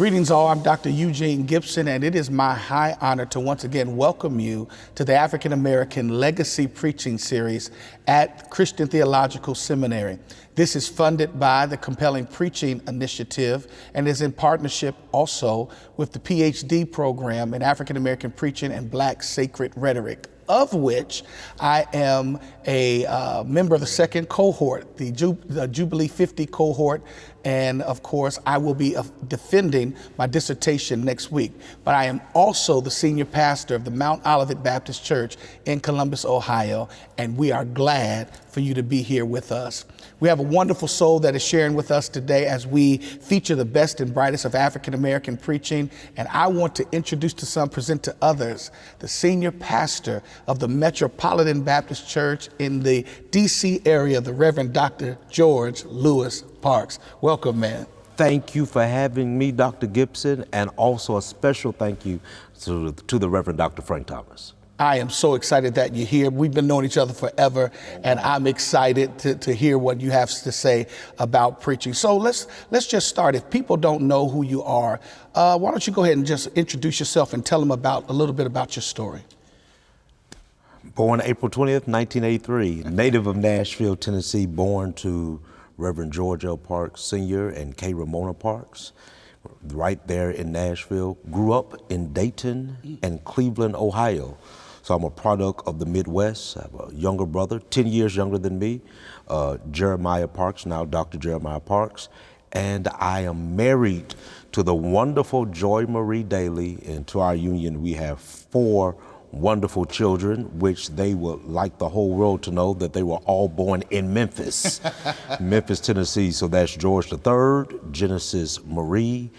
Greetings all, I'm Dr. Eugene Gibson, and it is my high honor to once again welcome you to the African American Legacy Preaching Series at Christian Theological Seminary. This is funded by the Compelling Preaching Initiative and is in partnership also with the PhD program in African American Preaching and Black Sacred Rhetoric, of which I am a member of the second cohort, the Jubilee 50 cohort, and of course I will be defending my dissertation next week. But I am also the senior pastor of the Mount Olivet Baptist Church in Columbus, Ohio, and we are glad for you to be here with us. We have a wonderful soul that is sharing with us today as we feature the best and brightest of African American preaching. And I want to introduce to some, present to others, the senior pastor of the Metropolitan Baptist Church in the DC area, the Reverend Dr. George Lewis Parks. Welcome, man. Thank you for having me, Dr. Gibson, and also a special thank you to the Reverend Dr. Frank Thomas. I am so excited that you're here. We've been knowing each other forever, and I'm excited to hear what you have to say about preaching. So let's just start. If people don't know who you are, why don't you go ahead and just introduce yourself and tell them a little bit about your story. Born April 20th, 1983, native of Nashville, Tennessee, born to Reverend George L. Parks Sr. and K. Ramona Parks, right there in Nashville. Grew up in Dayton and Cleveland, Ohio. So I'm a product of the Midwest. I have a younger brother, 10 years younger than me, Jeremiah Parks, now Dr. Jeremiah Parks. And I am married to the wonderful Joy Marie Daly, and to our union we have 4 wonderful children, which they would like the whole world to know that they were all born in Memphis, Memphis, Tennessee. So that's George III, Genesis Marie,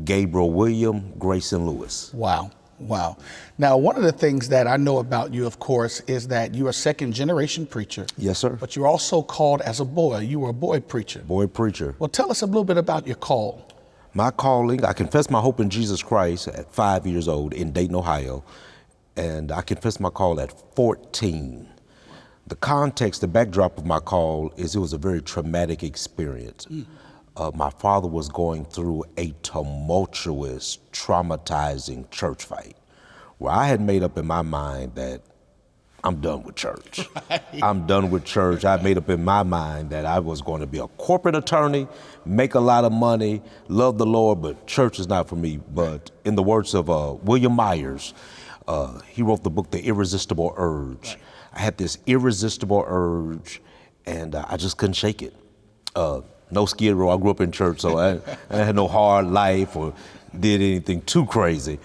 Gabriel William, Grayson Lewis. Wow. Wow. Now, one of the things that I know about you, of course, is that you're a second generation preacher. Yes, sir. But you're also called as a boy. You were a boy preacher. Boy preacher. Well, tell us a little bit about your call. My calling, I confessed my hope in Jesus Christ at 5 years old in Dayton, Ohio. And I confessed my call at 14. The context, the backdrop of my call is it was a very traumatic experience. My father was going through a tumultuous, traumatizing church fight where I had made up in my mind that I'm done with church. Right. I'm done with church. I made up in my mind that I was going to be a corporate attorney, make a lot of money, love the Lord, but church is not for me. But in the words of William Myers, he wrote the book, The Irresistible Urge. Right. I had this irresistible urge, and I just couldn't shake it. No skid row. I grew up in church, so I had no hard life or did anything too crazy,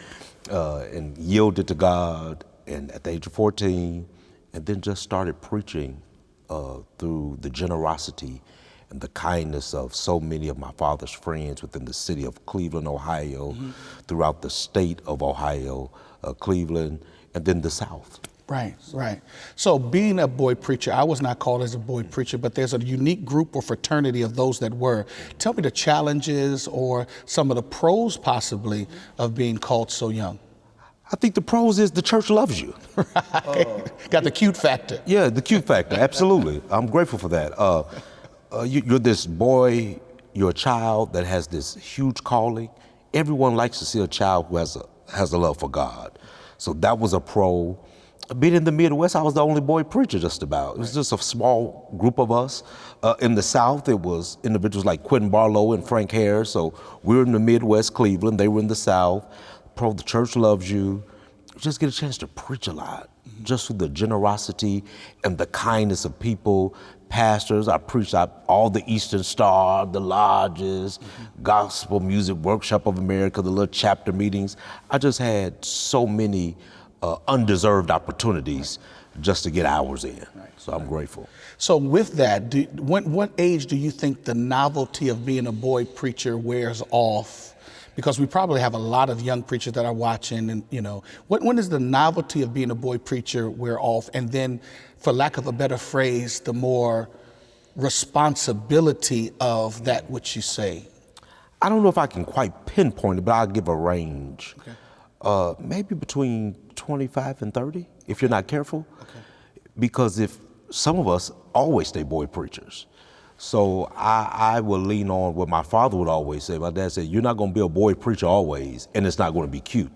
and yielded to God. And at the age of 14, and then just started preaching through the generosity and the kindness of so many of my father's friends within the city of Cleveland, Ohio, throughout the state of Ohio, Cleveland, and then the South. Right, right. So being a boy preacher, I was not called as a boy preacher, but there's a unique group or fraternity of those that were. Tell me the challenges or some of the pros possibly of being called so young. I think the pros is the church loves you. Right. Got the cute factor. Yeah, the cute factor, absolutely. I'm grateful for that. You're this boy, you're a child that has this huge calling. Everyone likes to see a child who has a love for God. So that was a pro. Being in the Midwest, I was the only boy preacher just about. It was just a small group of us. In the South, it was individuals like Quentin Barlow and Frank Harris. So we were in the Midwest, Cleveland. They were in the South. The church loves you. You just get a chance to preach a lot, just through the generosity and the kindness of people. Pastors, I preached at all the Eastern Star, the lodges, gospel music workshop of America, the little chapter meetings. I just had so many undeserved opportunities just to get hours in. Right. So I'm grateful. So with that, what age do you think the novelty of being a boy preacher wears off? Because we probably have a lot of young preachers that are watching, and when does the novelty of being a boy preacher wear off? And then, for lack of a better phrase, the more responsibility of that which you say? I don't know if I can quite pinpoint it, but I'll give a range. Okay. Maybe between 25 and 30, if you're not careful. Okay. Because if some of us always stay boy preachers. So I will lean on what my father would always say. My dad said, you're not going to be a boy preacher always, and it's not going to be cute.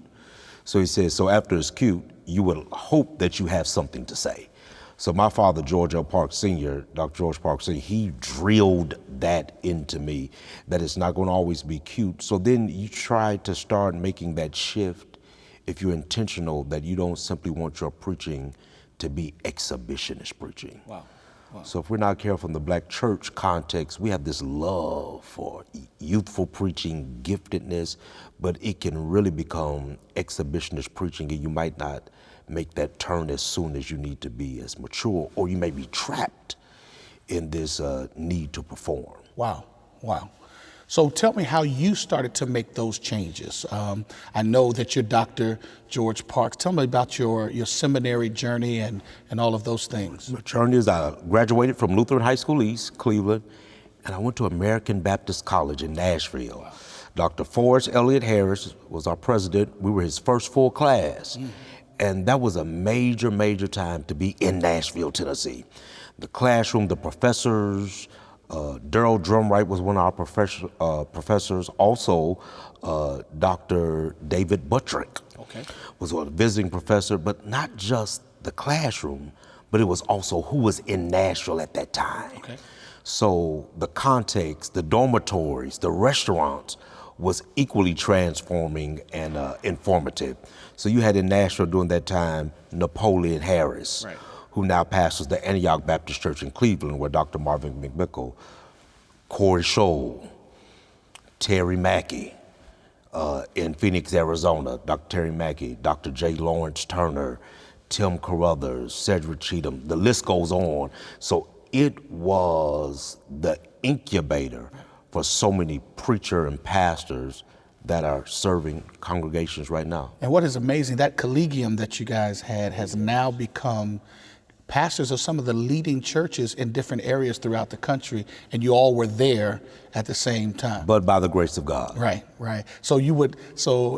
So he said, so after it's cute, you will hope that you have something to say. So my father, George L. Parks Sr., Dr. George Parks Sr., he drilled that into me, that it's not going to always be cute. So then you try to start making that shift if you're intentional, that you don't simply want your preaching to be exhibitionist preaching. Wow. Wow. So if we're not careful in the Black church context, we have this love for youthful preaching, giftedness, but it can really become exhibitionist preaching, and you might not make that turn as soon as you need to be as mature, or you may be trapped in this need to perform. Wow, wow. So tell me how you started to make those changes. I know that you're Dr. George Parks. Tell me about your seminary journey and all of those things. My journey is I graduated from Lutheran High School East, Cleveland, and I went to American Baptist College in Nashville. Wow. Dr. Forrest Elliott Harris was our president. We were his first full class. And that was a major, major time to be in Nashville, Tennessee. The classroom, the professors, Daryl Drumright was one of our professors. Also, Dr. David Buttrick was a visiting professor, but not just the classroom, but it was also who was in Nashville at that time. So the context, the dormitories, the restaurants was equally transforming and informative. So you had in Nashville during that time, Napoleon Harris, who now pastors the Antioch Baptist Church in Cleveland, where Dr. Marvin McMickle, Corey Scholl, Terry Mackey, in Phoenix, Arizona, Dr. Terry Mackey, Dr. J. Lawrence Turner, Tim Carruthers, Cedric Cheatham, the list goes on. So it was the incubator for so many preacher and pastors that are serving congregations right now. And what is amazing, that collegium that you guys had has now become pastors of some of the leading churches in different areas throughout the country, and you all were there at the same time. But by the grace of God. Right, right. So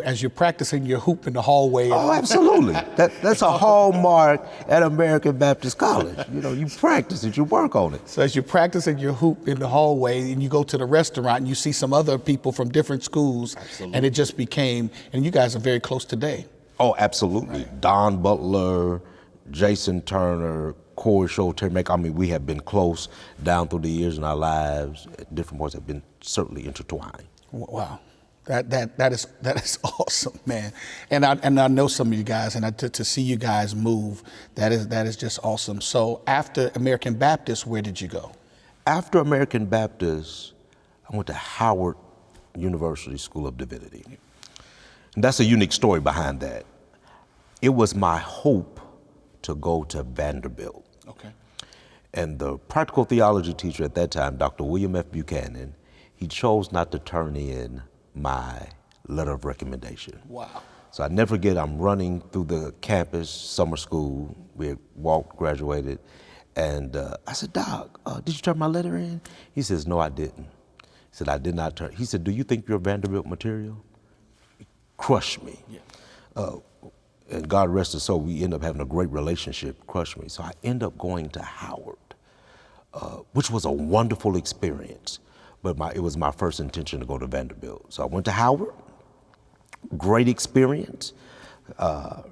as you're practicing your hoop in the hallway. Oh, absolutely. That's a hallmark at American Baptist College. You know, you practice it, you work on it. So as you're practicing your hoop in the hallway and you go to the restaurant and you see some other people from different schools, and it just became, and you guys are very close today. Oh, absolutely. Right. Don Butler, Jason Turner, Corey Scholl, Terry Mack. I mean, we have been close down through the years in our lives. At different points have been certainly intertwined. Wow, that is awesome, man. And I know some of you guys, and to see you guys move, that is just awesome. So after American Baptist, where did you go? After American Baptist, I went to Howard University School of Divinity. And that's a unique story behind that. It was my hope to go to Vanderbilt. And the practical theology teacher at that time, Dr. William F. Buchanan, he chose not to turn in my letter of recommendation. Wow. So I never forget, I'm running through the campus, summer school, we had walked, graduated, and I said, Doc, did you turn my letter in? He says, no, I didn't. He said, I did not turn. He said, do you think you're Vanderbilt material? It crushed me. And God rest his soul, we end up having a great relationship, crushed me. So I end up going to Howard, which was a wonderful experience, but it was my first intention to go to Vanderbilt. So I went to Howard, great experience,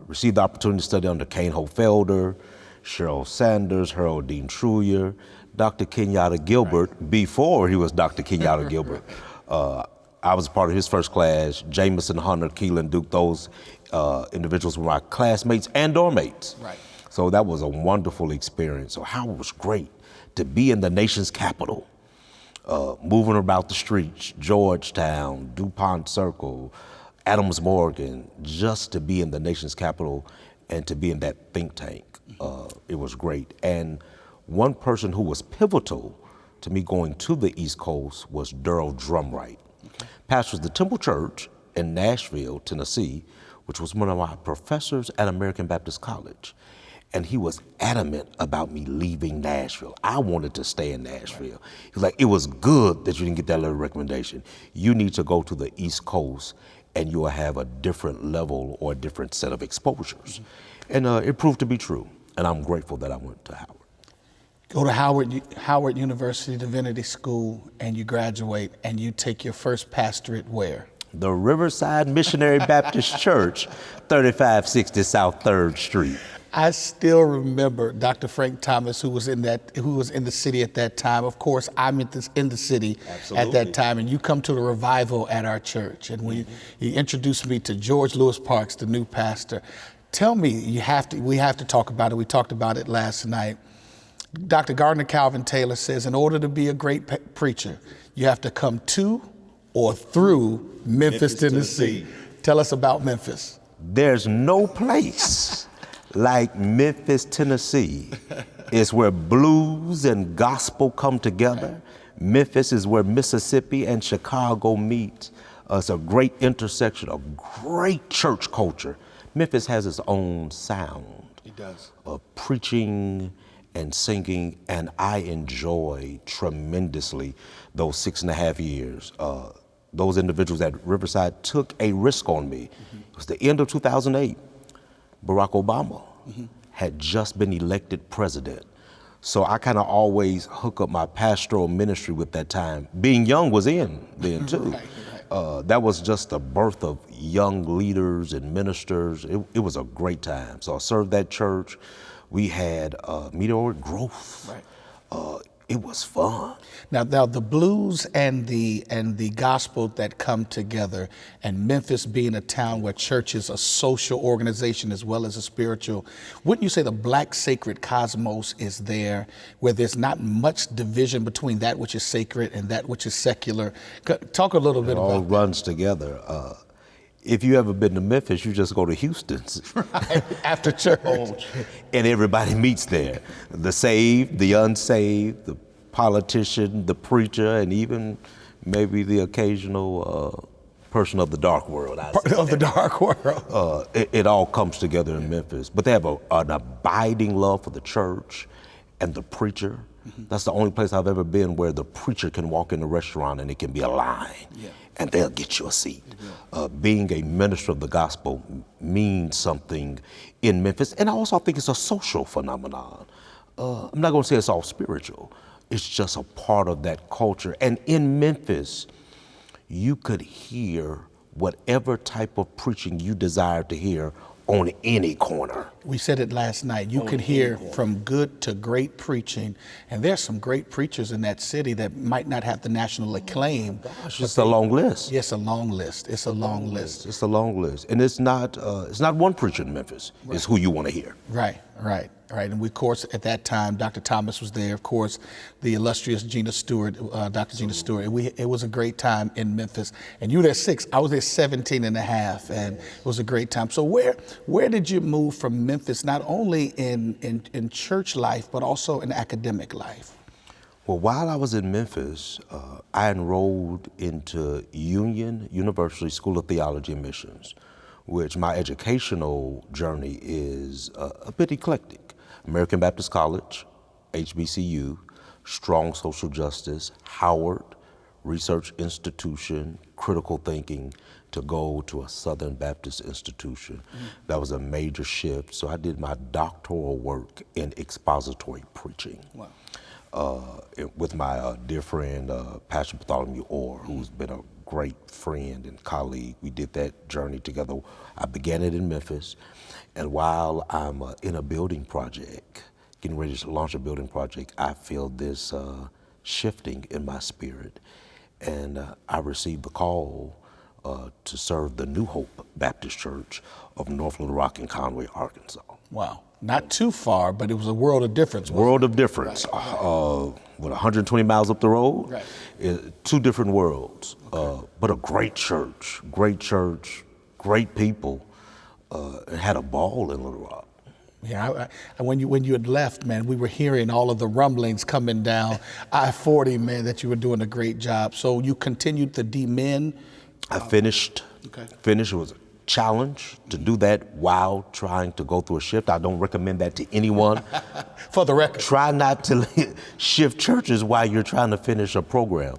received the opportunity to study under Kane Hofelder, Cheryl Sanders, Harold Dean Truyer, Dr. Kenyatta Gilbert, before he was Dr. Kenyatta Gilbert. I was part of his first class, Jameson, Hunter, Keelan, Duke, those individuals were my classmates and dorm mates. So that was a wonderful experience. So Howard was great to be in the nation's capital, moving about the streets, Georgetown, DuPont Circle, Adams Morgan, just to be in the nation's capital and to be in that think tank. It was great. And one person who was pivotal to me going to the East Coast was Daryl Drumright. Pastors the Temple Church in Nashville, Tennessee, which was one of my professors at American Baptist College. And he was adamant about me leaving Nashville. I wanted to stay in Nashville. He was like, it was good that you didn't get that letter of recommendation. You need to go to the East Coast and you will have a different level or a different set of exposures. And it proved to be true. And I'm grateful that I went to Howard. Go to Howard University Divinity School, and you graduate, and you take your first pastorate where? The Riverside Missionary Baptist Church, 3560 South 3rd Street. I still remember Dr. Frank Thomas, who was in the city at that time. Of course, I'm in the city at that time, and you come to the revival at our church, and you introduced me to George Lewis Parks, the new pastor. Tell me, we have to talk about it. We talked about it last night. Dr. Gardner Calvin Taylor says, in order to be a great preacher, you have to come to or through Memphis, Tennessee. Tell us about Memphis. There's no place like Memphis, Tennessee. It's where blues and gospel come together. Memphis is where Mississippi and Chicago meet. It's a great intersection, a great church culture. Memphis has its own sound. It does. Of preaching and singing, and I enjoy tremendously those 6.5 years. Those individuals at Riverside took a risk on me. It was the end of 2008. Barack Obama had just been elected president. So I kind of always hook up my pastoral ministry with that time. Being young was in then too. That was just the birth of young leaders and ministers. It was a great time. So I served that church. We had meteoric growth. It was fun. Now the blues and the gospel that come together, and Memphis being a town where church is a social organization as well as a spiritual, wouldn't you say the Black sacred cosmos is there, where there's not much division between that which is sacred and that which is secular? Talk a little bit about that. It all runs together. If you ever been to Memphis, you just go to Houston's. Right, after church. And everybody meets there. The saved, the unsaved, the politician, the preacher, and even maybe the occasional person of the dark world. Of the dark world. It all comes together in Memphis. But they have an abiding love for the church and the preacher. That's the only place I've ever been where the preacher can walk in a restaurant and it can be a line. And they'll get you a seat. Being a minister of the gospel means something in Memphis. And I also think it's a social phenomenon. I'm not gonna say it's all spiritual. It's just a part of that culture. And in Memphis, you could hear whatever type of preaching you desire to hear on any corner. We said it last night. You could hear from good to great preaching, and there's some great preachers in that city that might not have the national acclaim. It's a long list. Yes, a long list. It's a long list. It's a long list, and it's not one preacher in Memphis. It's who you want to hear. Right. And we, of course, at that time, Dr. Thomas was there. Of course, the illustrious Gina Stewart, Dr. Gina Stewart. And it was a great time in Memphis. And you were there 6. I was there 17 and a half, and it was a great time. So where did you move from Memphis, not only in church life, but also in academic life? Well, while I was in Memphis, I enrolled into Union University School of Theology and Missions, which my educational journey is a bit eclectic. American Baptist College, HBCU, strong social justice, Howard, research institution, critical thinking, to go to a Southern Baptist institution. That was a major shift. So I did my doctoral work in expository preaching. With my dear friend, Pastor Bartholomew Orr, who's been a great friend and colleague. We did that journey together. I began it in Memphis, and while I'm in a building project, getting ready to launch a building project, I feel this shifting in my spirit, and I received the call to serve the New Hope Baptist Church of North Little Rock and Conway, Arkansas. Wow. Not too far, but it was a world of difference. World of difference. Right. 120 miles up the road, right. 2 different worlds. Okay. But a great church, great people, and had a ball in Little Rock. Yeah, when you had left, man, we were hearing all of the rumblings coming down I-40, man, that you were doing a great job. So you continued to D-Min. I finished. It was a challenge to do that while trying to go through a shift. I don't recommend that to anyone. For the record. Try not to shift churches while you're trying to finish a program.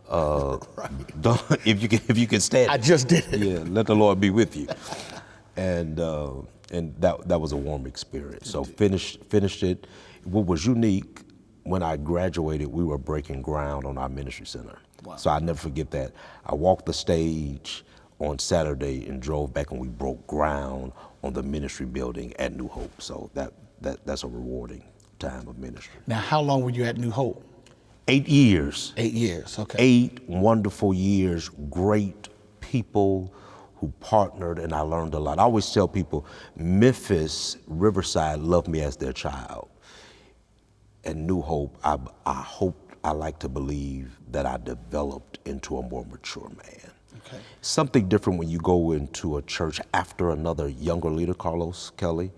Don't, if you can stand it. I just did it. Yeah, let the Lord be with you. And that was a warm experience. So finished it. What was unique, when I graduated, we were breaking ground on our ministry center. Wow. So I'll never forget that. I walked the stage on Saturday and drove back, and we broke ground on the ministry building at New Hope. So that's a rewarding time of ministry. Now, how long were you at New Hope? 8 years. 8 years, okay. 8 wonderful years, great people who partnered, and I learned a lot. I always tell people, Memphis, Riverside loved me as their child. And New Hope, I like to believe that I developed into a more mature man. Okay. Something different when you go into a church after another younger leader, Carlos Kelly,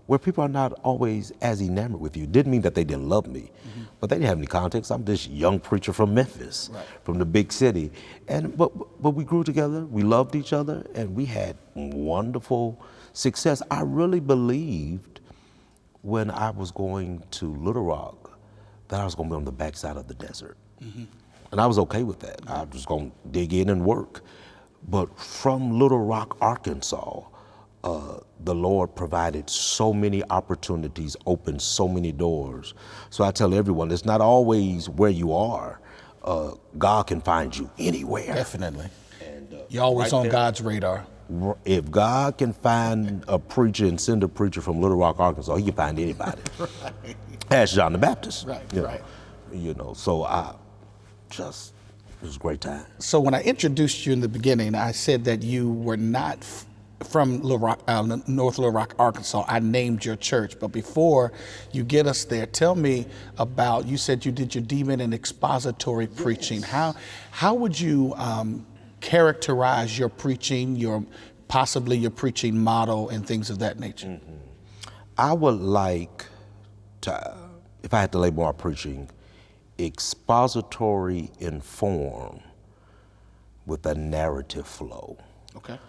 where people are not always as enamored with you. Didn't mean that they didn't love me, but they didn't have any context. I'm this young preacher from Memphis, right, from the big city. But we grew together, we loved each other, and we had wonderful success. I really believed when I was going to Little Rock that I was going to be on the backside of the desert. And I was okay with that. I was going to dig in and work. But from Little Rock, Arkansas, the Lord provided so many opportunities, opened so many doors. So I tell everyone, it's not always where you are. God can find you anywhere. Definitely. And, You're always right on there. God's radar. If God can find a preacher and send a preacher from Little Rock, Arkansas, he can find anybody. Right. Ask John the Baptist. Right, you know, right. You know, so it was a great time. So when I introduced you in the beginning, I said that you were not from Little Rock, North Little Rock, Arkansas. I named your church, but before you get us there, tell me about, you said you did your demon and expository preaching. How would you characterize your preaching, possibly your preaching model and things of that nature? I would like to, if I had to label our preaching, expository in form with a narrative flow. Okay.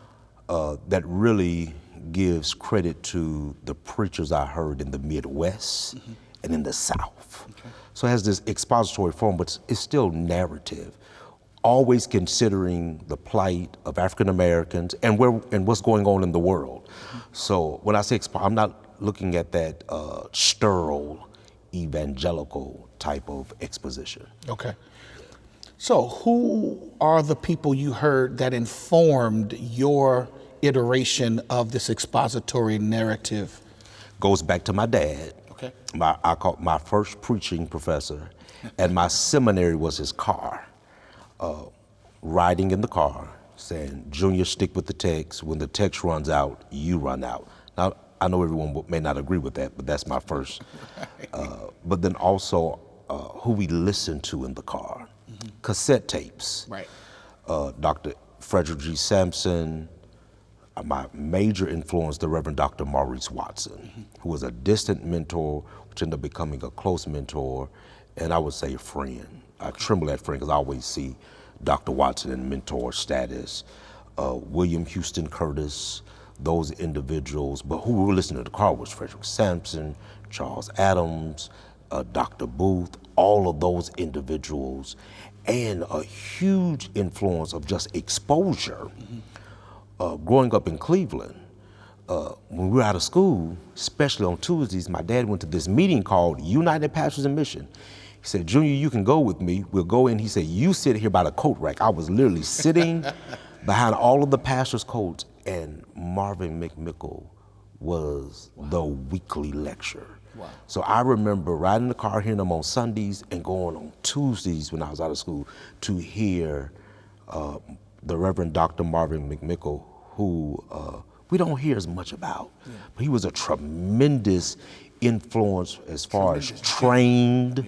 That really gives credit to the preachers I heard in the Midwest and in the South. Okay. So it has this expository form, but it's still narrative, always considering the plight of African Americans and what's going on in the world. So when I say I'm not looking at that sterile, evangelical type of exposition. Okay. So who are the people you heard that informed your iteration of this expository narrative? Goes back to my dad. Okay. I call my first preaching professor, and my seminary was his car. Riding in the car, saying, "Junior, stick with the text. When the text runs out, you run out." Now, I know everyone may not agree with that, but that's my first. But then also who we listened to in the car. Cassette tapes. Right. Dr. Frederick G. Sampson, my major influence, the Reverend Dr. Maurice Watson, who was a distant mentor, which ended up becoming a close mentor, and I would say a friend. I tremble at friend because I always see Dr. Watson in mentor status. William Houston Curtis, those individuals, but who we were listening to the car was Frederick Sampson, Charles Adams, Dr. Booth, all of those individuals, and a huge influence of just exposure. Growing up in Cleveland, when we were out of school, especially on Tuesdays, my dad went to this meeting called United Pastors in Mission. He said, "Junior, you can go with me. We'll go in." He said, "You sit here by the coat rack." I was literally sitting behind all of the pastors' coats, and Marvin McMickle was the weekly lecture. Wow. So I remember riding the car, hearing them on Sundays, and going on Tuesdays when I was out of school to hear the Reverend Dr. Marvin McMickle, who we don't hear as much about. Yeah. But he was a tremendous influence as far as trained,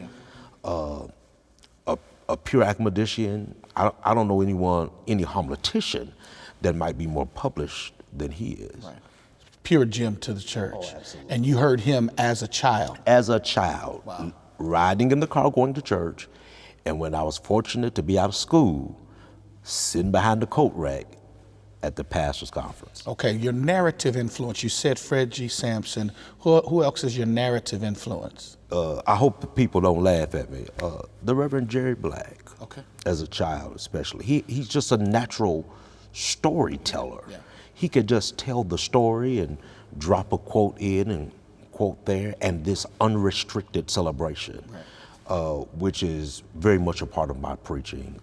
a pure academician. I don't know any homiletician that might be more published than he is. Right. Pure gem to the church. Oh, absolutely. And you heard him as a child. As a child, wow, riding in the car going to church, and when I was fortunate to be out of school, sitting behind the coat rack at the pastor's conference. Okay, your narrative influence, you said Fred G. Sampson. Who else is your narrative influence? I hope the people don't laugh at me. The Reverend Jerry Black, okay, as a child especially. He's just a natural storyteller. Yeah. He could just tell the story and drop a quote in and quote there, and this unrestricted celebration, which is very much a part of my preaching,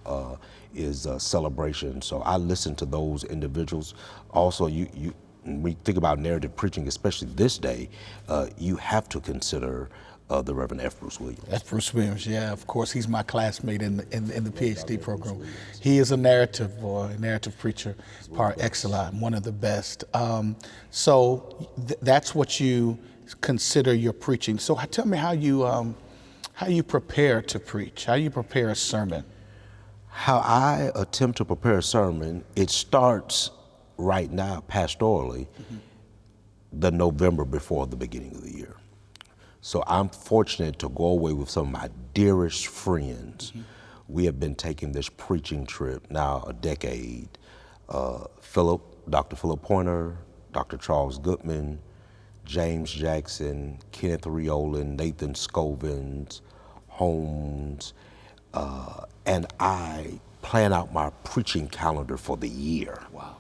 is a celebration. So I listen to those individuals. Also, when we think about narrative preaching, especially this day, you have to consider the Reverend F. Bruce Williams. F. Bruce Williams, yeah, of course, he's my classmate in the PhD program. He is a narrative preacher par excellence, one of the best. So that's what you consider your preaching. So tell me how you prepare to preach, how you prepare a sermon. How I attempt to prepare a sermon, it starts right now pastorally, the November before the beginning of the year. So I'm fortunate to go away with some of my dearest friends. We have been taking this preaching trip now a decade. Dr. Philip Pointer, Dr. Charles Goodman, James Jackson, Kenneth Riolan, Nathan Scovins, Holmes, and I plan out my preaching calendar for the year. Wow.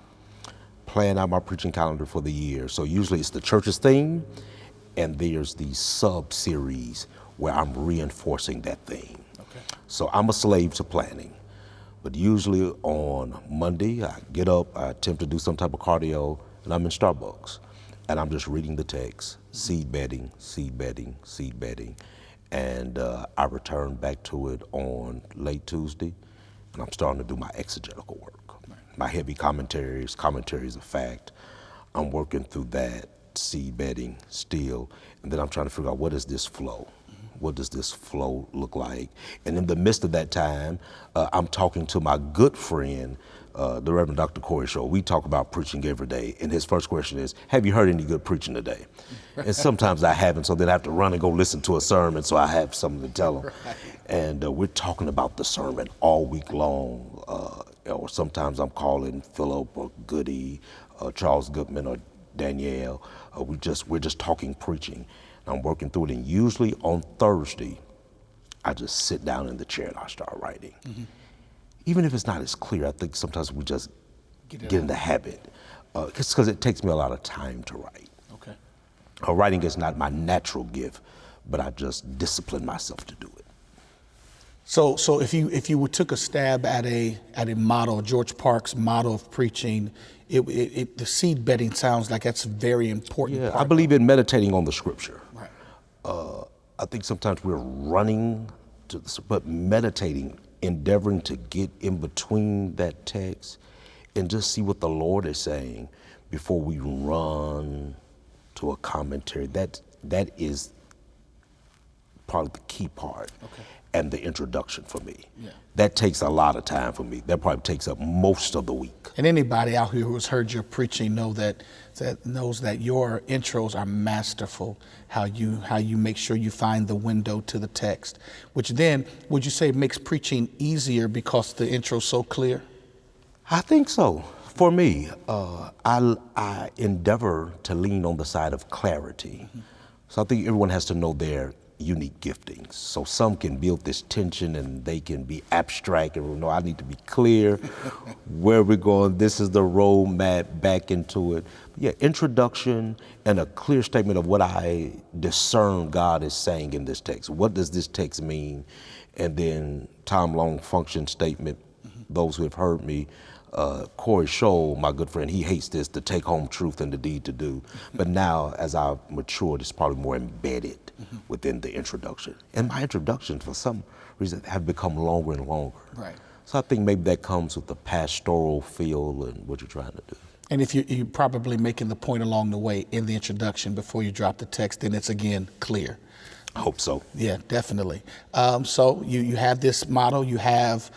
Plan out my preaching calendar for the year. So usually it's the church's theme, and there's the sub-series where I'm reinforcing that theme. Okay. So I'm a slave to planning. But usually on Monday, I get up, I attempt to do some type of cardio, and I'm in Starbucks. And I'm just reading the text, seed bedding, and I return back to it on late Tuesday, and I'm starting to do my exegetical work. My heavy commentaries of fact. I'm working through that, seed bedding still, and then I'm trying to figure out what is this flow? What does this flow look like? And in the midst of that time, I'm talking to my good friend, the Reverend Dr. Corey Shaw. We talk about preaching every day, and his first question is, have you heard any good preaching today? And sometimes I haven't, so then I have to run and go listen to a sermon so I have something to tell them. Right. And we're talking about the sermon all week long, or sometimes I'm calling Philip or Goody, Charles Goodman or Danielle. We're just talking preaching. I'm working through it, and usually on Thursday, I just sit down in the chair and I start writing. Even if it's not as clear, I think sometimes we just get in the habit, because it takes me a lot of time to write. Okay. Writing is not my natural gift, but I just discipline myself to do it. So if you took a stab at a model, George Park's model of preaching, the seed bedding sounds like that's a very important part. I believe in meditating on the scripture. Right. I think sometimes we're running to but meditating, endeavoring to get in between that text and just see what the Lord is saying before we run to a commentary. That is probably the key part. Okay. And the introduction for me. Yeah. That takes a lot of time for me. That probably takes up most of the week. And anybody out here who has heard your preaching knows that your intros are masterful, how you make sure you find the window to the text, which then, would you say makes preaching easier because the intro's so clear? I think so. For me, I endeavor to lean on the side of clarity. So I think everyone has to know their unique giftings. So some can build this tension and they can be abstract and no, I need to be clear where we're going. This is the roadmap back into it. But yeah, introduction and a clear statement of what I discern God is saying in this text. What does this text mean? And then time-long function statement. Those who have heard me, Corey Scholl, my good friend, he hates this, the take home truth and the deed to do. But now, as I've matured, it's probably more embedded within the introduction. And my introductions, for some reason, have become longer and longer. Right. So I think maybe that comes with the pastoral feel and what you're trying to do. And if you're probably making the point along the way in the introduction before you drop the text, then it's again clear. I hope so. Yeah, definitely. So you have this model, you have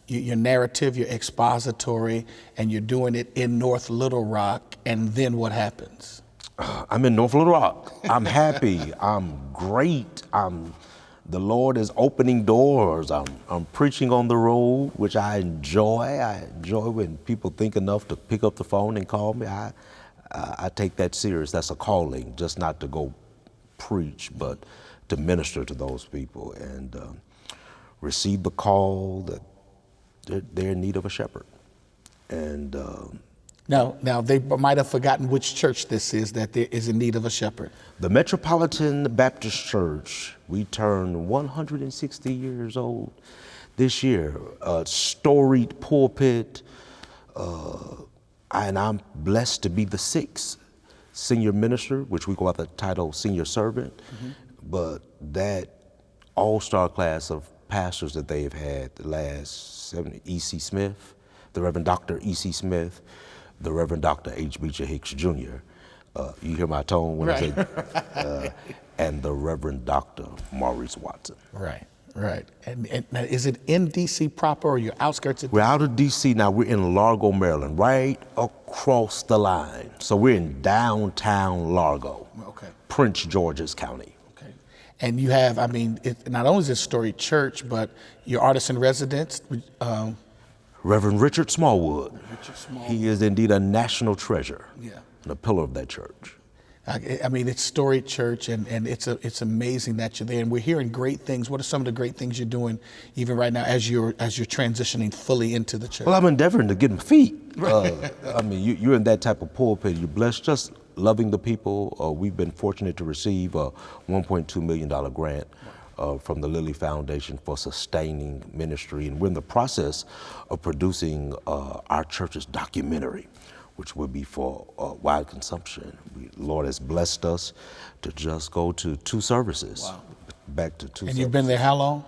your narrative, your expository, and you're doing it in North Little Rock, and then what happens? I'm in North Little Rock. I'm happy. I'm great. The Lord is opening doors. I'm preaching on the road, which I enjoy. I enjoy when people think enough to pick up the phone and call me. I take that serious. That's a calling, just not to go preach, but to minister to those people and receive the call that they're in need of a shepherd. And Now they might have forgotten which church this is that is in need of a shepherd. The Metropolitan Baptist Church, we turned 160 years old this year. A storied pulpit, and I'm blessed to be the 6th senior minister, which we go by the title senior servant. But that all-star class of pastors that they've had the last 7, E.C. Smith, the Reverend Dr. E.C. Smith, the Reverend Dr. H.B.J. Hicks Jr. You hear my tone when I say, and the Reverend Dr. Maurice Watson. Right. And now, is it in D.C. proper or your outskirts of We're out of D.C. now. We're in Largo, Maryland, right across the line. So we're in downtown Largo, Prince George's County. And you have, I mean, not only is it a storied church, but your artist in residence, Reverend Richard Smallwood. He is indeed a national treasure and a pillar of that church. I mean, it's a storied church, and it's amazing that you're there. And we're hearing great things. What are some of the great things you're doing, even right now, as you're transitioning fully into the church? Well, I'm endeavoring to get my feet. I mean, you're in that type of pulpit. You're blessed, just loving the people. We've been fortunate to receive a $1.2 million grant from the Lilly Foundation for sustaining ministry, and we're in the process of producing our church's documentary, which will be for wide consumption. The Lord has blessed us to just go to 2 services, back to 2 services. And you've been there how long?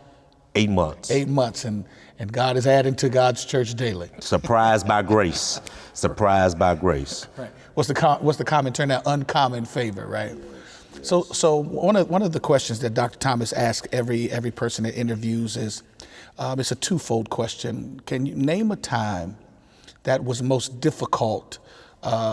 8 months. 8 months, and God is adding to God's church daily. Surprised by grace. Surprised by grace. Right. What's the common term now? Uncommon favor, right? So one of the questions that Dr. Thomas asks every person that interviews is, it's a twofold question. Can you name a time that was most difficult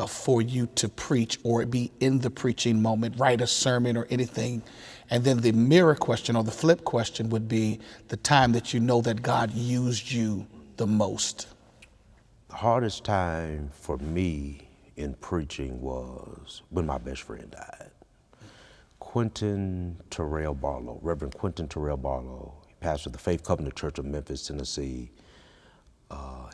for you to preach or be in the preaching moment, write a sermon or anything? And then the mirror question or the flip question would be the time that you know that God used you the most. The hardest time for me in preaching was when my best friend died. Quentin Terrell Barlow, Reverend Quentin Terrell Barlow, he pastored the Faith Covenant Church of Memphis, Tennessee.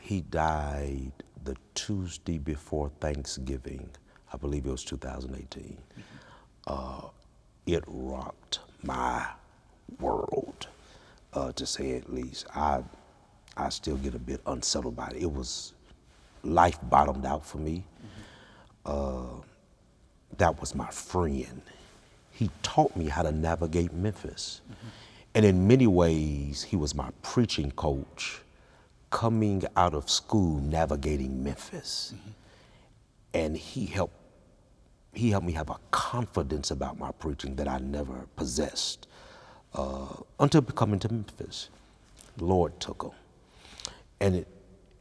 He died the Tuesday before Thanksgiving. I believe it was 2018. It rocked my world, to say at least. I still get a bit unsettled by it. It was, life bottomed out for me. That was my friend. He taught me how to navigate Memphis. And in many ways, he was my preaching coach coming out of school navigating Memphis. And he helped me have a confidence about my preaching that I never possessed until coming to Memphis. The Lord took him.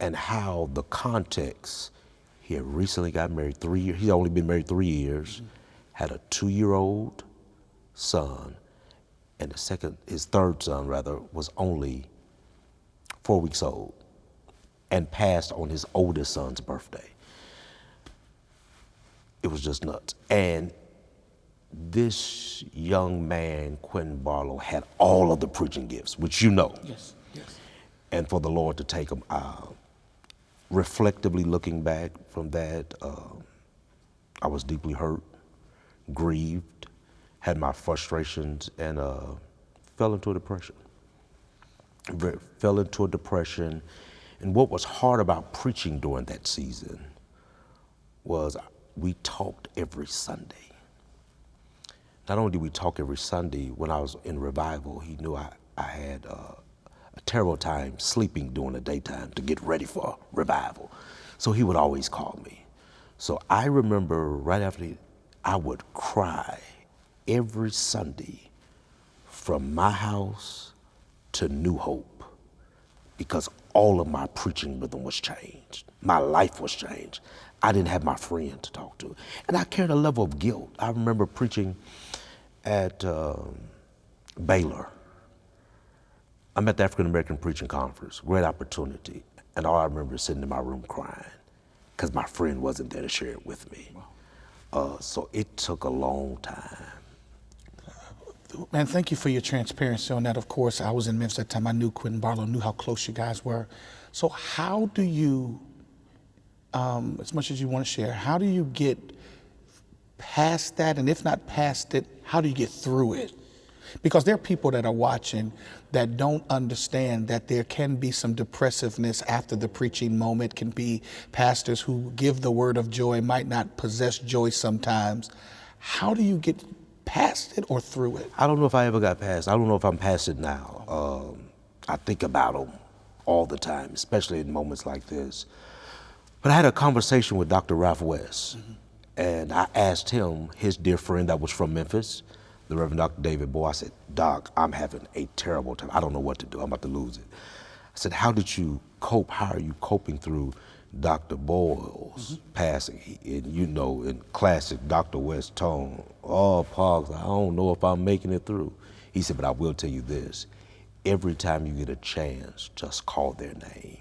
And how the context, he had recently got married 3 years, he's only been married 3 years, had a 2-year-old son, and his third son was only 4 weeks old and passed on his oldest son's birthday. It was just nuts. And this young man, Quentin Barlow, had all of the preaching gifts, which you know. Yes. And for the Lord to take him out, reflectively looking back from that, I was deeply hurt, grieved, had my frustrations, and fell into a depression. And what was hard about preaching during that season was we talked every Sunday. Not only did we talk every Sunday, when I was in revival, he knew I had a terrible time sleeping during the daytime to get ready for revival. So he would always call me. So I remember right after I would cry every Sunday from my house to New Hope because all of my preaching rhythm was changed. My life was changed. I didn't have my friend to talk to. And I carried a level of guilt. I remember preaching at Baylor. I'm at the African American Preaching Conference, great opportunity. And all I remember is sitting in my room crying because my friend wasn't there to share it with me. So it took a long time. Man, thank you for your transparency on that. Of course, I was in Memphis at the time. I knew Quentin Barlow, knew how close you guys were. So how do you as much as you want to share, how do you get past that? And if not past it, how do you get through it? Because there are people that are watching that don't understand that there can be some depressiveness after the preaching moment, can be pastors who give the word of joy, might not possess joy sometimes. How do you get past it or through it? I don't know if I ever got past. I don't know if I'm past it now. I think about them all the time, especially in moments like this. But I had a conversation with Dr. Ralph West, and I asked him, his dear friend that was from Memphis, the Reverend Dr. David Boy, I said, Doc, I'm having a terrible time. I don't know what to do. I'm about to lose it. I said, how did you cope? How are you coping through Dr. Boyle's passing? And you know, in classic Dr. West tone, oh, Pogs, I don't know if I'm making it through. He said, but I will tell you this. Every time you get a chance, just call their name.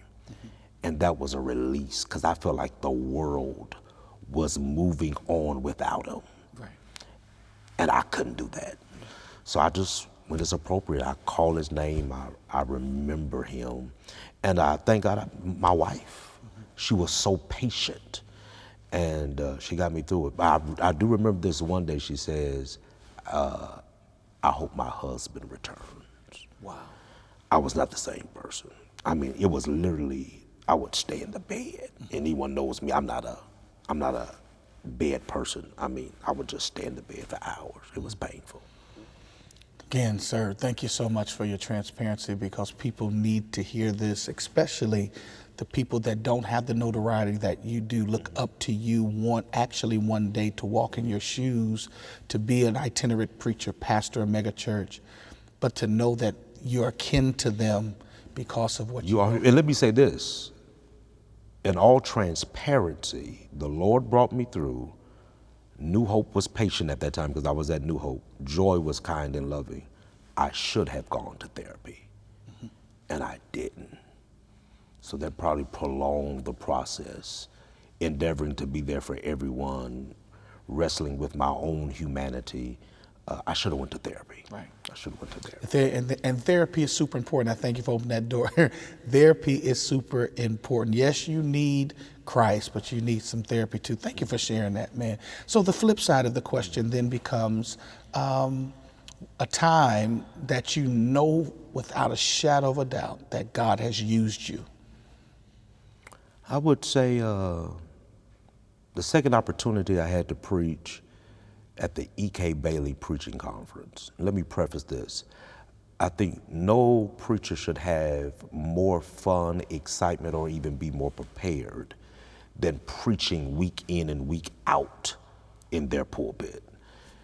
And that was a release, because I felt like the world was moving on without him. Right. And I couldn't do that. So I just, when it's appropriate, I call his name, I remember him. And I thank God, my wife, she was so patient, and she got me through it. But I do remember this one day, she says, I hope my husband returns. Wow. I was not the same person. I mean, it was literally, I would stay in the bed. Anyone knows me, I'm not a bed person. I mean, I would just stay in the bed for hours. It was painful. Again, sir, thank you so much for your transparency, because people need to hear this, especially the people that don't have the notoriety that you do, look up to you, want actually one day to walk in your shoes, to be an itinerant preacher, pastor, a mega church, but to know that you're akin to them because of what you are. And let me say this, in all transparency, the Lord brought me through. New Hope was patient at that time because I was at New Hope. Joy was kind and loving. I should have gone to therapy, and I didn't. So that probably prolonged the process, endeavoring to be there for everyone, wrestling with my own humanity. I should have went to therapy. Right. I should have went to therapy. And therapy is super important. I thank you for opening that door. Therapy is super important. Yes, you need Christ, but you need some therapy too. Thank you for sharing that, man. So the flip side of the question then becomes a time that you know without a shadow of a doubt that God has used you. I would say the second opportunity I had to preach at the E.K. Bailey Preaching Conference. Let me preface this. I think no preacher should have more fun, excitement, or even be more prepared than preaching week in and week out in their pulpit.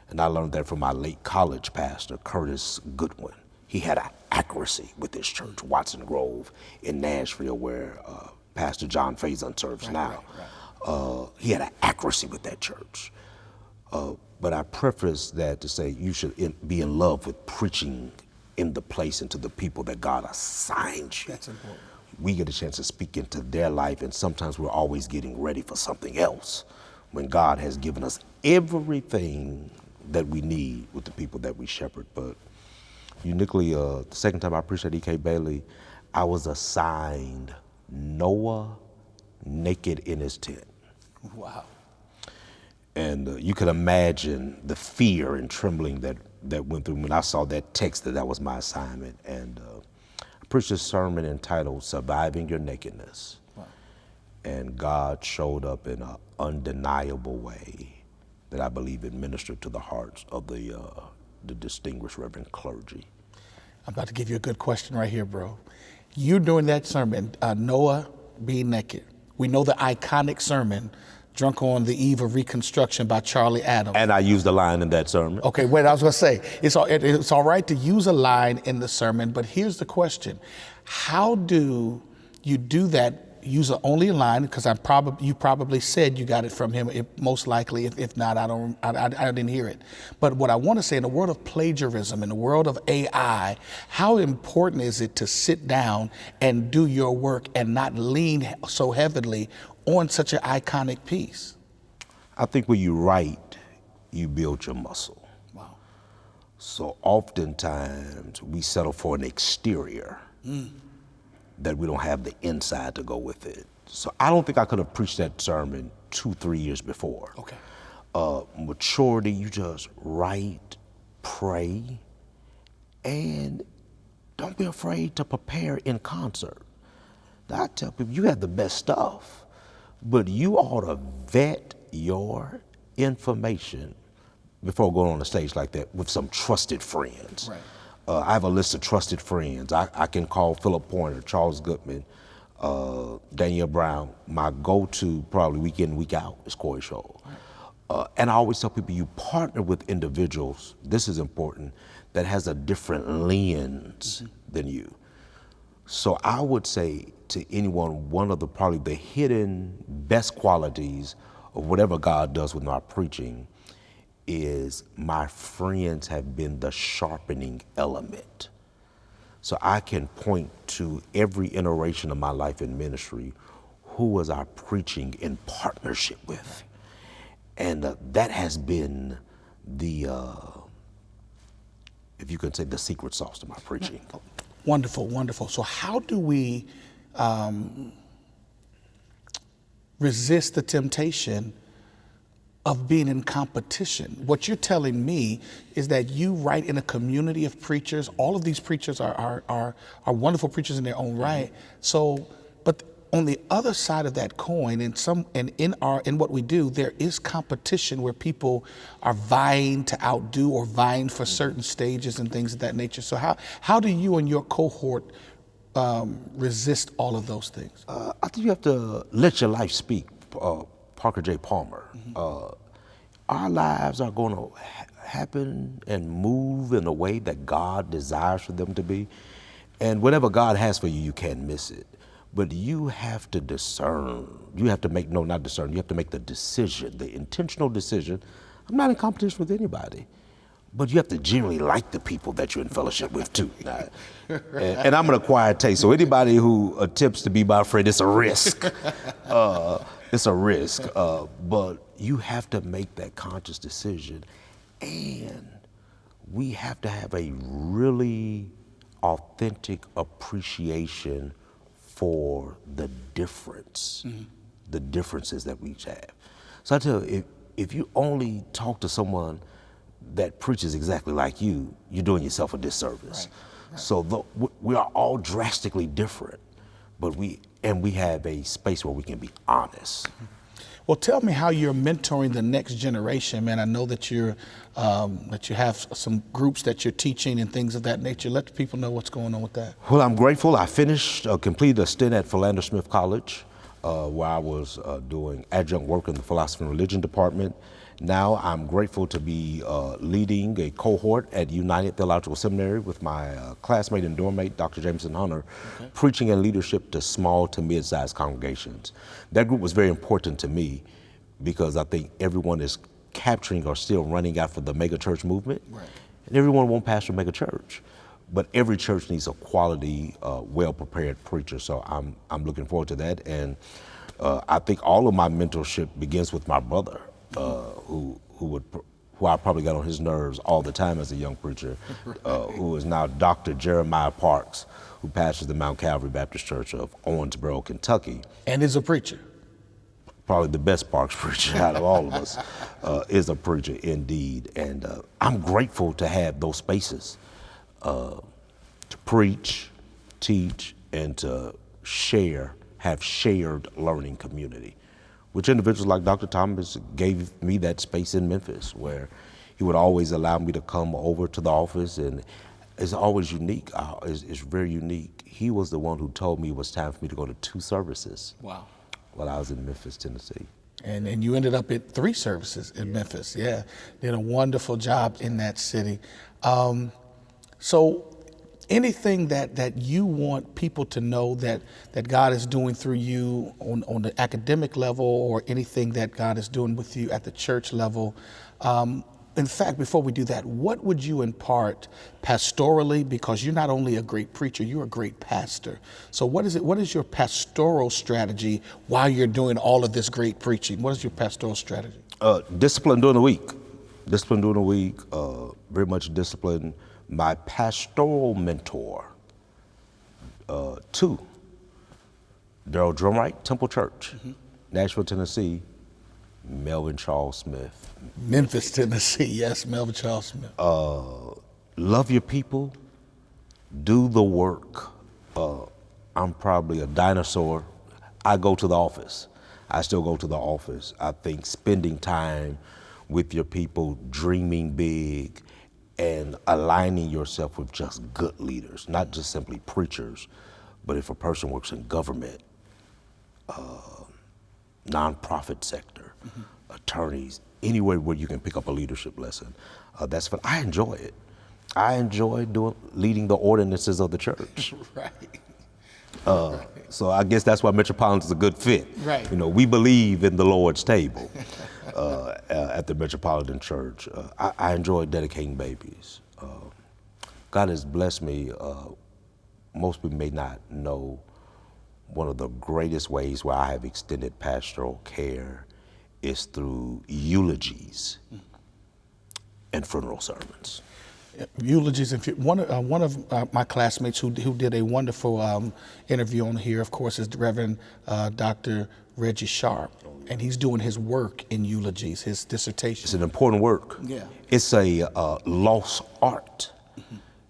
And I learned that from my late college pastor, Curtis Goodwin. He had an accuracy with his church, Watson Grove in Nashville, where Pastor John Faison serves now. Right. He had an accuracy with that church. But I preface that to say you should be in love with preaching in the place and to the people that God assigned you. That's important. We get a chance to speak into their life, and sometimes we're always getting ready for something else when God has given us everything that we need with the people that we shepherd. But uniquely, the second time I preached at E.K. Bailey, I was assigned Noah naked in his tent. Wow. And you could imagine the fear and trembling that went through when I saw that text that was my assignment. And I preached a sermon entitled Surviving Your Nakedness. Wow. And God showed up in an undeniable way that I believe it ministered to the hearts of the distinguished Reverend clergy. I'm about to give you a good question right here, bro. You doing that sermon, Noah being naked. We know the iconic sermon, Drunk on the Eve of Reconstruction by Charlie Adams. And I used a line in that sermon. Okay, wait, I was gonna say, it's all right to use a line in the sermon, but here's the question. How do you do that, use only a line, because you probably said you got it from him, most likely, if not, I didn't hear it. But what I wanna say, in the world of plagiarism, in the world of AI, how important is it to sit down and do your work and not lean so heavily on such an iconic piece? I think when you write, you build your muscle. Wow. So oftentimes we settle for an exterior that we don't have the inside to go with it. So I don't think I could have preached that sermon 2-3 years before. Okay. Maturity, you just write, pray, and don't be afraid to prepare in concert. I tell people, you have the best stuff, but you ought to vet your information before going on a stage like that with some trusted friends. Right. I have a list of trusted friends. I can call Philip Pointer, Charles Goodman, Daniel Brown. My go-to probably week in, week out is Corey Scholl. Right. And I always tell people, you partner with individuals, this is important, that has a different lens than you. So I would say to anyone, one of probably the hidden best qualities of whatever God does with my preaching is my friends have been the sharpening element. So I can point to every iteration of my life in ministry, who was I preaching in partnership with? And that has been the, if you could say, the secret sauce to my preaching. Wonderful, wonderful. So how do we resist the temptation of being in competition? What you're telling me is that you write in a community of preachers. All of these preachers are wonderful preachers in their own right. So, but on the other side of that coin, in what we do, there is competition where people are vying to outdo or vying for certain stages and things of that nature. So how do you and your cohort resist all of those things? I think you have to let your life speak. Parker J. Palmer. Our lives are going to happen and move in a way that God desires for them to be. And whatever God has for you, you can't miss it. But you have to discern. You have to make, no, not discern, you have to make the decision, the intentional decision. I'm not in competition with anybody, but you have to genuinely like the people that you're in fellowship with too. And I'm an acquired taste, so anybody who attempts to be my friend, it's a risk. It's a risk, but you have to make that conscious decision, and we have to have a really authentic appreciation for the difference, the differences that we each have. So I tell you, if you only talk to someone that preaches exactly like you, you're doing yourself a disservice. Right. So we are all drastically different, but we have a space where we can be honest. Well, tell me how you're mentoring the next generation, man. I know that you have some groups that you're teaching and things of that nature. Let the people know what's going on with that. Well, I'm grateful. I completed a stint at Philander Smith College, where I was doing adjunct work in the philosophy and religion department. Now I'm grateful to be leading a cohort at United Theological Seminary with my classmate and dorm mate, Dr. Jameson Hunter, preaching and leadership to small to mid-sized congregations. That group was very important to me because I think everyone is capturing or still running after the mega church movement. Right. And everyone won't pastor a mega church, but every church needs a quality, well-prepared preacher. So I'm looking forward to that. And I think all of my mentorship begins with my brother. Who I probably got on his nerves all the time as a young preacher, who is now Dr. Jeremiah Parks, who pastors the Mount Calvary Baptist Church of Owensboro, Kentucky. And is a preacher. Probably the best Parks preacher out of all of us, is a preacher indeed. And I'm grateful to have those spaces to preach, teach, and to have shared learning community, which individuals like Dr. Thomas gave me that space in Memphis, where he would always allow me to come over to the office, and it's always unique. It's very unique. He was the one who told me it was time for me to go to 2 services. Wow. While I was in Memphis, Tennessee. And you ended up at 3 services in Memphis. Yeah, did a wonderful job in that city. So anything that you want people to know that God is doing through you on the academic level, or anything that God is doing with you at the church level, in fact, before we do that, what would you impart pastorally? Because you're not only a great preacher, you're a great pastor. So what is your pastoral strategy while you're doing all of this great preaching? What is your pastoral strategy? Discipline during the week. Discipline during the week, very much discipline. My pastoral mentor, 2 Daryl Drumright, Temple Church, Nashville, Tennessee, Melvin Charles Smith. Memphis, Tennessee, yes, Melvin Charles Smith. Love your people, do the work. I'm probably a dinosaur. I go to the office. I still go to the office. I think spending time with your people, dreaming big, and aligning yourself with just good leaders, not just simply preachers, but if a person works in government, nonprofit sector, attorneys, anywhere where you can pick up a leadership lesson, that's fun. I enjoy it. I enjoy leading the ordinances of the church. Right. So I guess that's why Metropolitan is a good fit. Right. You know, we believe in the Lord's table at the Metropolitan Church. I enjoy dedicating babies. God has blessed me. Most people may not know one of the greatest ways where I have extended pastoral care is through eulogies and funeral sermons. Eulogies. One of my classmates who did a wonderful interview on here, of course, is the Reverend Dr. Reggie Sharp, and he's doing his work in eulogies, his dissertation. It's an important work. Yeah. It's a lost art.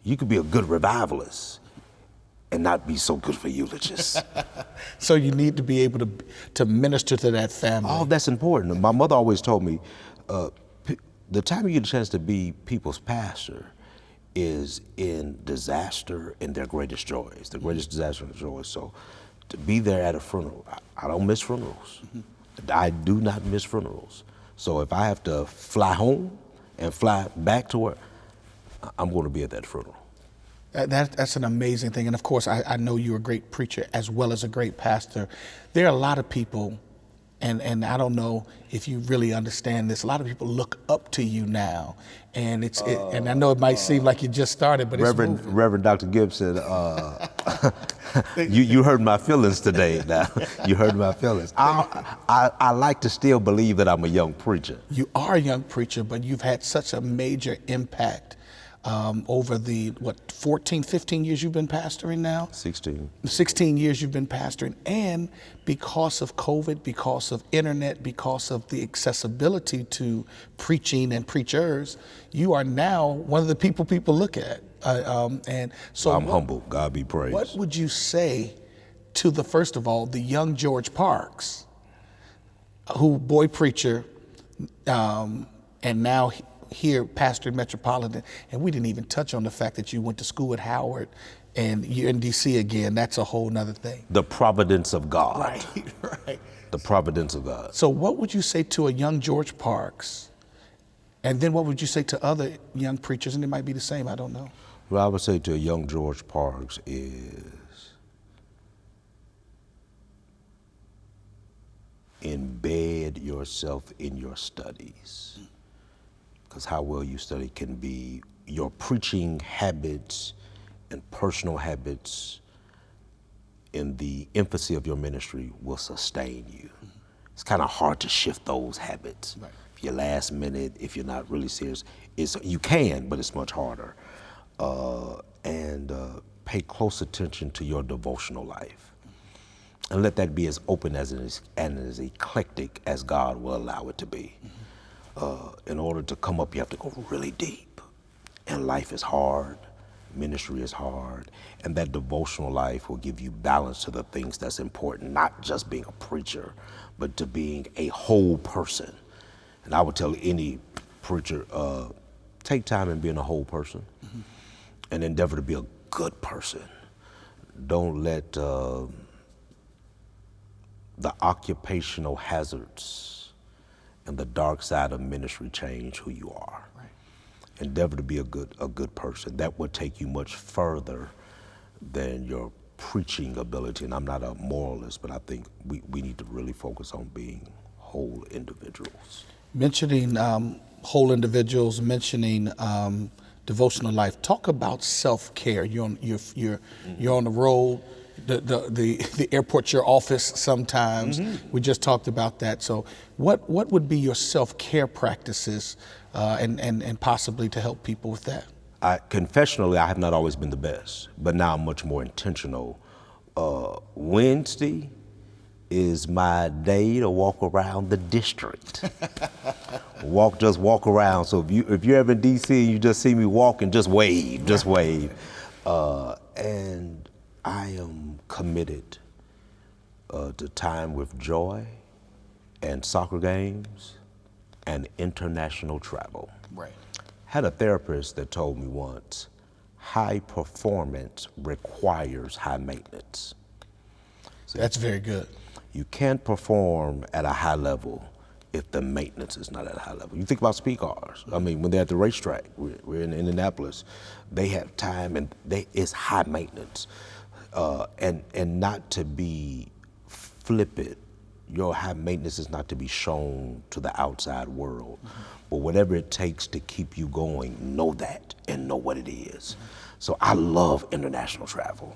You could be a good revivalist and not be so good for eulogists. So you need to be able to minister to that family. Oh, that's important. My mother always told me, the time you get a chance to be people's pastor is in disaster and their greatest joys, the greatest disaster and joys. So to be there at a funeral, I don't miss funerals. I do not miss funerals. So if I have to fly home and fly back to work, I'm going to be at that funeral. That's an amazing thing. And of course, I know you're a great preacher as well as a great pastor. There are a lot of people, and I don't know if you really understand this, a lot of people look up to you now. And and I know it might seem like you just started, but it's moving. Reverend Dr. Gibson, you hurt my feelings today now. You hurt my feelings. I like to still believe that I'm a young preacher. You are a young preacher, but you've had such a major impact over the, 14, 15 years you've been pastoring now? 16 years you've been pastoring. And because of COVID, because of internet, because of the accessibility to preaching and preachers, you are now one of the people look at. And so I'm humble, God be praised. What would you say to first of all, the young George Parks, who boy preacher, and now here pastoring Metropolitan, and we didn't even touch on the fact that you went to school at Howard and you're in DC again. That's a whole nother thing. The providence of God. Right. The providence of God. So what would you say to a young George Parks? And then what would you say to other young preachers? And it might be the same, I don't know. What I would say to a young George Parks is embed yourself in your studies. Because how well you study can be your preaching habits and personal habits in the infancy of your ministry will sustain you. It's kind of hard to shift those habits. Right. If you're last minute, if you're not really serious, you can, but it's much harder. And pay close attention to your devotional life. And let that be as open and as eclectic as God will allow it to be. In order to come up, you have to go really deep. And life is hard, ministry is hard, and that devotional life will give you balance to the things that's important, not just being a preacher, but to being a whole person. And I would tell any preacher, take time in being a whole person and endeavor to be a good person. Don't let the occupational hazards and the dark side of ministry change who you are. Right. Endeavor to be a good person. That would take you much further than your preaching ability. And I'm not a moralist, but I think we need to really focus on being whole individuals. Mentioning whole individuals, mentioning devotional life. Talk about self-care. You're on the road. The airport's your office sometimes. We just talked about that. So what would be your self-care practices and possibly to help people with that? Confessionally, I have not always been the best, but now I'm much more intentional. Wednesday is my day to walk around the district. Just walk around. So if you're ever in DC and you just see me walking, just wave. And I am committed to time with joy and soccer games and international travel. Right. Had a therapist that told me once, high performance requires high maintenance. So that's very good. You can't perform at a high level if the maintenance is not at a high level. You think about speed cars. I mean, when they're at the racetrack, we're in Indianapolis, they have time and it's high maintenance. And not to be flippant, your high maintenance is not to be shown to the outside world. Mm-hmm. But whatever it takes to keep you going, know that and know what it is. Mm-hmm. So I love international travel.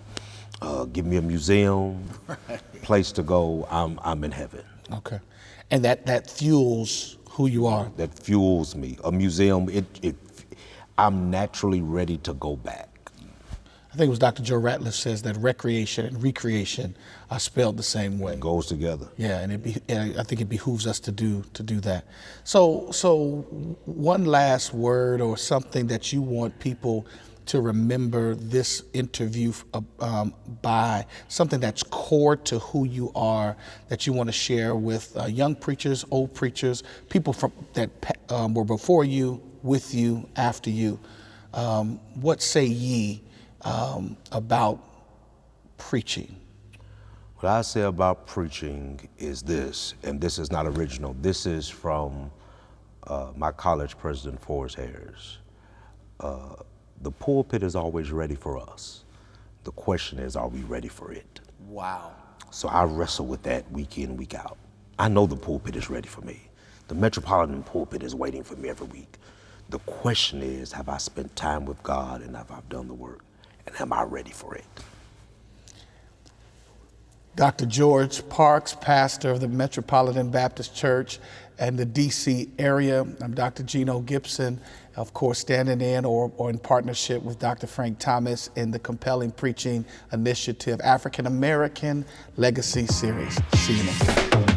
Give me a museum, place to go, I'm in heaven. Okay. And that fuels who you are. That fuels me. A museum, I'm naturally ready to go back. I think it was Dr. Joe Ratliff says that recreation and recreation are spelled the same way. It goes together. Yeah, and I think it behooves us to do that. So one last word or something that you want people to remember this interview by, something that's core to who you are, that you want to share with young preachers, old preachers, people that were before you, with you, after you. What say ye about preaching? What I say about preaching is this, and this is not original. This is from my college president, Forrest Harris. The pulpit is always ready for us. The question is, are we ready for it? Wow. So I wrestle with that week in, week out. I know the pulpit is ready for me. The Metropolitan pulpit is waiting for me every week. The question is, have I spent time with God and have I done the work? And am I ready for it? Dr. George Parks, pastor of the Metropolitan Baptist Church and the DC area. I'm Dr. Eugene L. Gibson, of course, standing in or in partnership with Dr. Frank Thomas in the Compelling Preaching Initiative African American Legacy Series. See you next time.